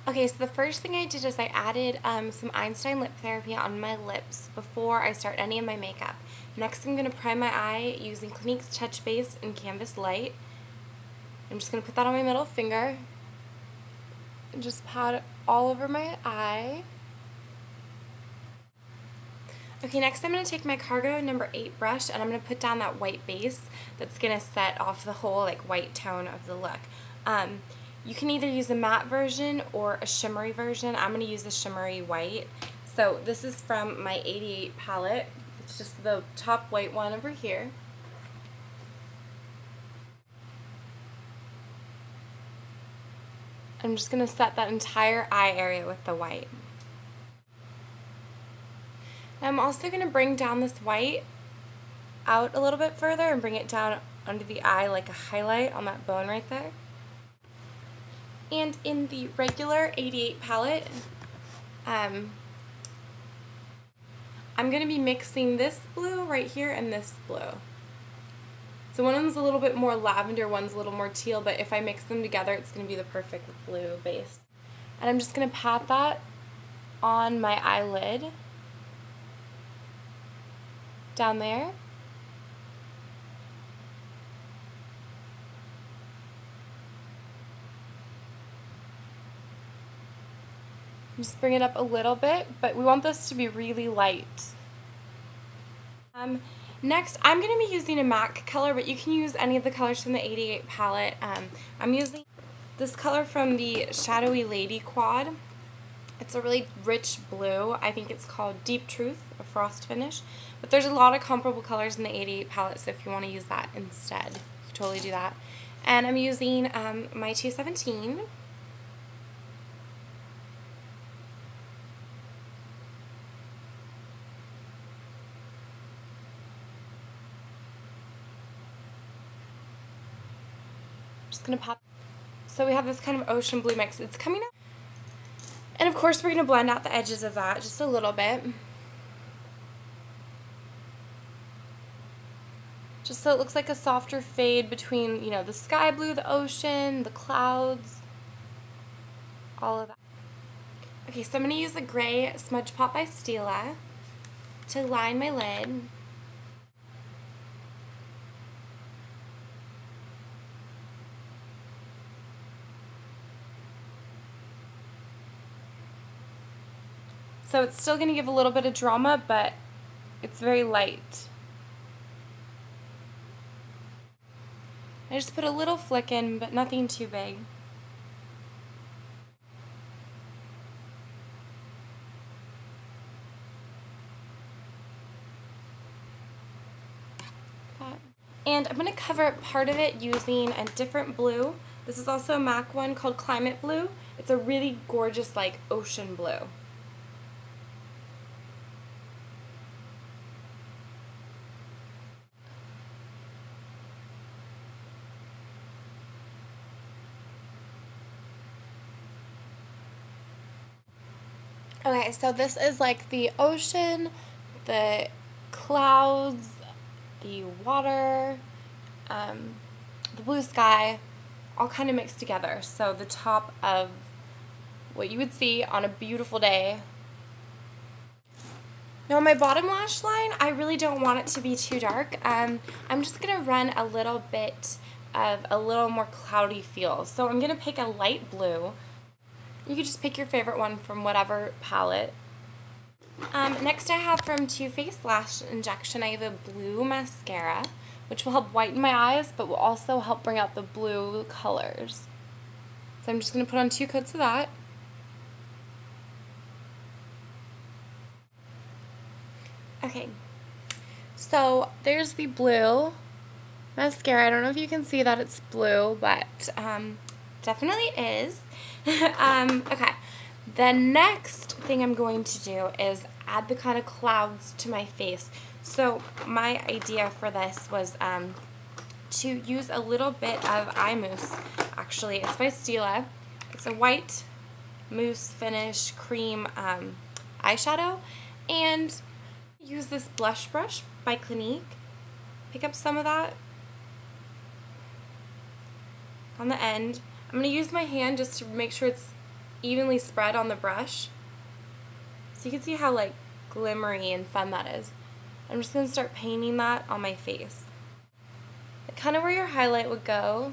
Okay, so the first thing I did is I added some Einstein Lip Therapy on my lips before I start any of my makeup. Next, I'm going to prime my eye using Clinique's Touch Base and Canvas Light. I'm just going to put that on my middle finger and just pat it all over my eye. Okay, next I'm going to take my Cargo number 8 brush and I'm going to put down that white base that's going to set off the whole white tone of the look. You can either use a matte version or a shimmery version. I'm going to use the shimmery white. So this is from my 88 palette. It's just the top white one over here. I'm just going to set that entire eye area with the white. I'm also going to bring down this white out a little bit further and bring it down under the eye like a highlight on that bone right there. And in the regular 88 palette, I'm going to be mixing this blue right here and this blue. So one of them's a little bit more lavender, one's a little more teal, but if I mix them together, it's going to be the perfect blue base. And I'm just going to pat that on my eyelid, down there. Just bring it up a little bit, but we want this to be really light. Next, I'm going to be using a MAC color, but you can use any of the colors from the 88 palette. I'm using this color from the Shadowy Lady Quad. It's a really rich blue. I think it's called Deep Truth, a frost finish. But there's a lot of comparable colors in the 88 palette, so if you want to use that instead, you can totally do that. And I'm using my 217. Just gonna pop. So we have this kind of ocean blue mix. It's coming up. And of course we're gonna blend out the edges of that just a little bit. Just so it looks like a softer fade between, you know, the sky blue, the ocean, the clouds, all of that. Okay, so I'm gonna use the gray Smudge Pop by Stila to line my lid. So it's still going to give a little bit of drama, but it's very light. I just put a little flick in, but nothing too big. And I'm going to cover part of it using a different blue. This is also a MAC one called Climate Blue. It's a really gorgeous, like, ocean blue. Okay, so this is like the ocean, the clouds, the water, the blue sky, all kind of mixed together. So the top of what you would see on a beautiful day. Now on my bottom lash line, I really don't want it to be too dark. I'm just going to run a little bit of a little more cloudy feel. So I'm going to pick a light blue. You could just pick your favorite one from whatever palette. Next I have from Too Faced Lash Injection, I have a blue mascara, which will help whiten my eyes, but will also help bring out the blue colors. So I'm just going to put on 2 coats of that. Okay, so there's the blue mascara. I don't know if you can see that it's blue, but definitely is. Okay, the next thing I'm going to do is add the kind of clouds to my face. So my idea for this was to use a little bit of eye mousse. Actually, it's by Stila. It's a white mousse finish cream eyeshadow, and use this blush brush by Clinique. Pick up some of that on the end. I'm going to use my hand just to make sure it's evenly spread on the brush. So you can see how like glimmery and fun that is. I'm just going to start painting that on my face. Kind of where your highlight would go.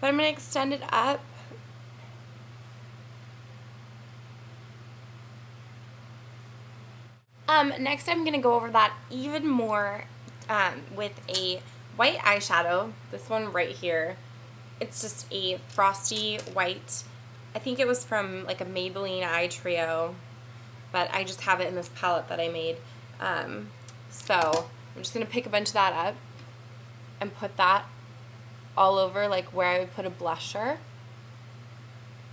But I'm going to extend it up. Next I'm going to go over that even more with a white eyeshadow. This one right here. It's just a frosty white. I think it was from like a Maybelline eye trio, but I just have it in this palette that I made. So I'm just going to pick a bunch of that up and put that all over like where I would put a blusher.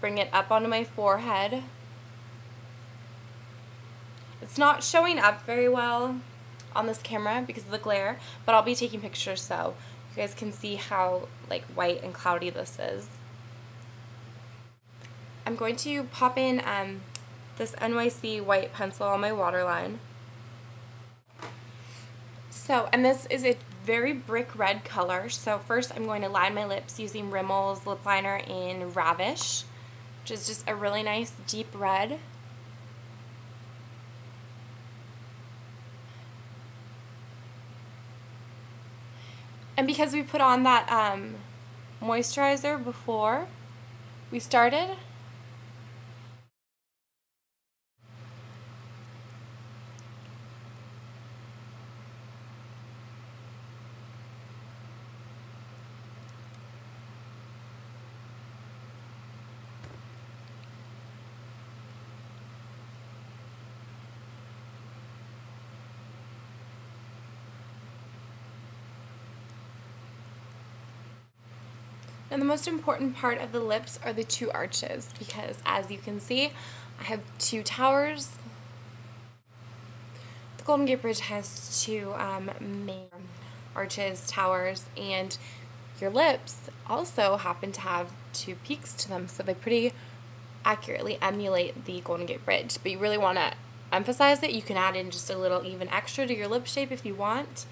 Bring it up onto my forehead. It's not showing up very well on this camera because of the glare, but I'll be taking pictures so you guys can see how like white and cloudy this is. I'm going to pop in this NYC white pencil on my waterline. So, and this is a very brick red color. So first I'm going to line my lips using Rimmel's lip liner in Ravish, which is just a really nice deep red. And because we put on that moisturizer before we started, and the most important part of the lips are the two arches because as you can see, I have two towers. The Golden Gate Bridge has two main arches, towers, and your lips also happen to have two peaks to them, so they pretty accurately emulate the Golden Gate Bridge. But you really want to emphasize it. You can add in just a little even extra to your lip shape if you want.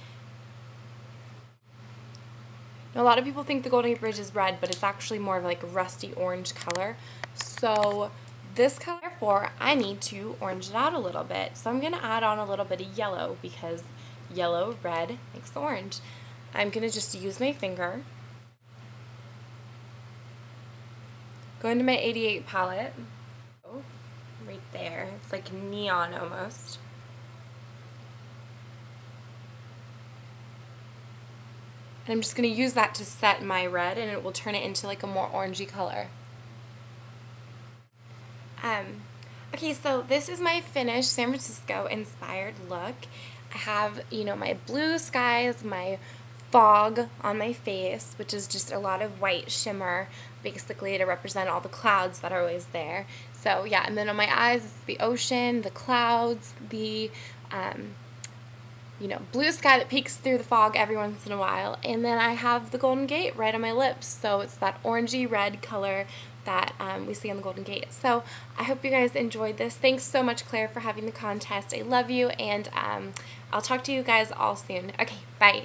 A lot of people think the Golden Gate Bridge is red, but it's actually more of like a rusty orange color. So this color, therefore, I need to orange it out a little bit. So I'm going to add on a little bit of yellow because yellow, red makes the orange. I'm going to just use my finger. Go into my 88 palette. Oh, right there. It's like neon almost. And I'm just going to use that to set my red, and it will turn it into like a more orangey color. Okay, so this is my finished San Francisco inspired look. I have, you know, my blue skies, my fog on my face, which is just a lot of white shimmer, basically to represent all the clouds that are always there. So yeah, and then on my eyes, it's the ocean, the clouds, the you know, blue sky that peeks through the fog every once in a while. And then I have the Golden Gate right on my lips. So it's that orangey red color that we see on the Golden Gate. So I hope you guys enjoyed this. Thanks so much, Claire, for having the contest. I love you, and I'll talk to you guys all soon. Okay, bye.